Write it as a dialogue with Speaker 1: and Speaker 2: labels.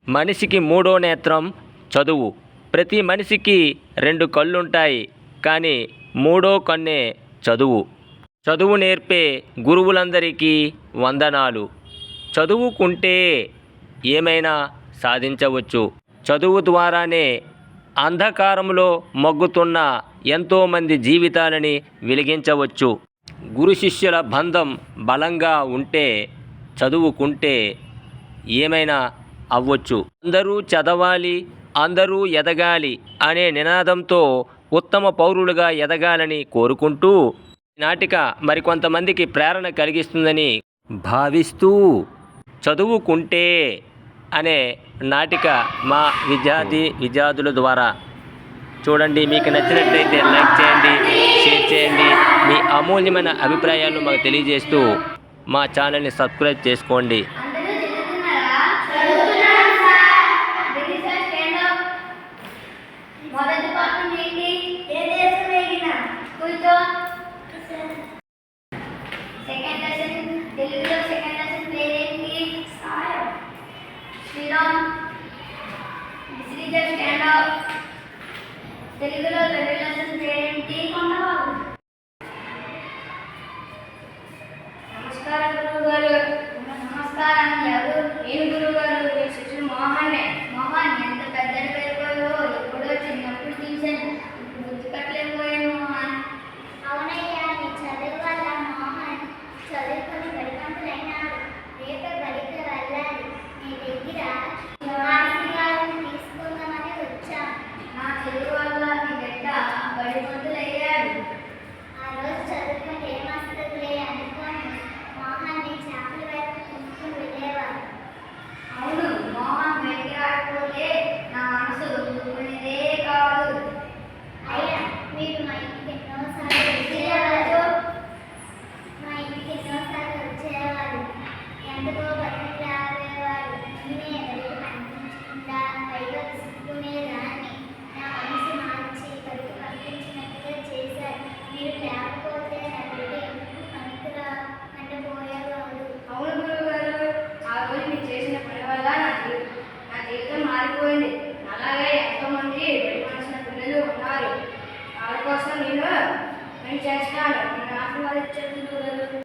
Speaker 1: మనిషికి మూడో నేత్రం చదువు. ప్రతి మనిషికి రెండు కళ్ళుంటాయి, కానీ మూడో కన్నే చదువు. చదువు నేర్పే గురువులందరికీ వందనాలు. చదువుకుంటే ఏమైనా సాధించవచ్చు. చదువు ద్వారానే అంధకారంలో మగ్గుతున్న ఎంతోమంది జీవితాలని వెలిగించవచ్చు. గురు శిష్యుల బంధం బలంగా ఉంటే చదువుకుంటే ఏమైనా అవ్వచ్చు. అందరూ చదవాలి, అందరూ ఎదగాలి అనే నినాదంతో ఉత్తమ పౌరులుగా ఎదగాలని కోరుకుంటూ నాటిక మరికొంతమందికి ప్రేరణ కలిగిస్తుందని భావిస్తూ చదువుకుంటే అనే నాటిక మా విద్యార్థుల ద్వారా చూడండి. మీకు నచ్చినట్లయితే లైక్ చేయండి, షేర్ చేయండి. మీ అమూల్యమైన అభిప్రాయాలను మాకు తెలియజేస్తూ మా ఛానల్ని సబ్స్క్రైబ్ చేసుకోండి.
Speaker 2: తెలుగులో రెండు లెసన్స్ పేరేంటి? కొండబాబు. నమస్కారం గురువు గారు. నమస్కారం గారు. నేను గురువు గారు, మీ శిష్యుడు మోహన్నే. మోహన్ ఎంత పెద్దడి పెరిగిపోయావో, ఎప్పుడో చిన్నప్పుడు తీసాను, ఇప్పుడు గుర్తుపట్టలేకపోయాను మోహన్.
Speaker 3: అవునయ్యా, నీ చదువు వల్ల మోహన్ చదువుకొని బడిపంతులైనాడు. రేపే బడికి వెళ్ళాలి. నీ దగ్గర ఆశీర్వాదం తీసుకుందామని వచ్చాను.
Speaker 2: నా చదువు వల్ల నీ బిడ్డ బడిపంతులయ్యాడు.
Speaker 3: ఆ రోజు చదువుకుంటే ఏమొస్తుందిలే అనుకోని మోహన్ని చేపల వైపు తీసుకుని వెళ్ళేవారు.
Speaker 2: అవును, మోహన్ బయటికి రాకపోతే నా మనసు ఊరుకునేదే కాదు.
Speaker 3: అయ్యా, మీరు మా ఇంటికి ఎన్నోసార్లు వచ్చేవారు. ఎందుకో బతికి రావేవారు. నేనే ఎవరికి కనిపించకుండా పైగా విసుక్కునేదాన్ని. నా మనసు మార్చి బతికి పంపించినట్టుగా చేశారు. మీరు లేకపోతే నా బిడ్డ ఎందుకు పనికిరా అంటపోయేవారు.
Speaker 2: అవును గురువు గారు, ఆ రోజు మీరు చేసిన పని వల్ల నా జీవితం మారిపోయింది. అలాగే ఎంతోమంది బడి మనసున్న పిల్లలు ఉన్నారు. వాళ్ళ కోసం నేను చేస్తాను. నన్ను ఆశీర్వాదించండి గురువు గారు.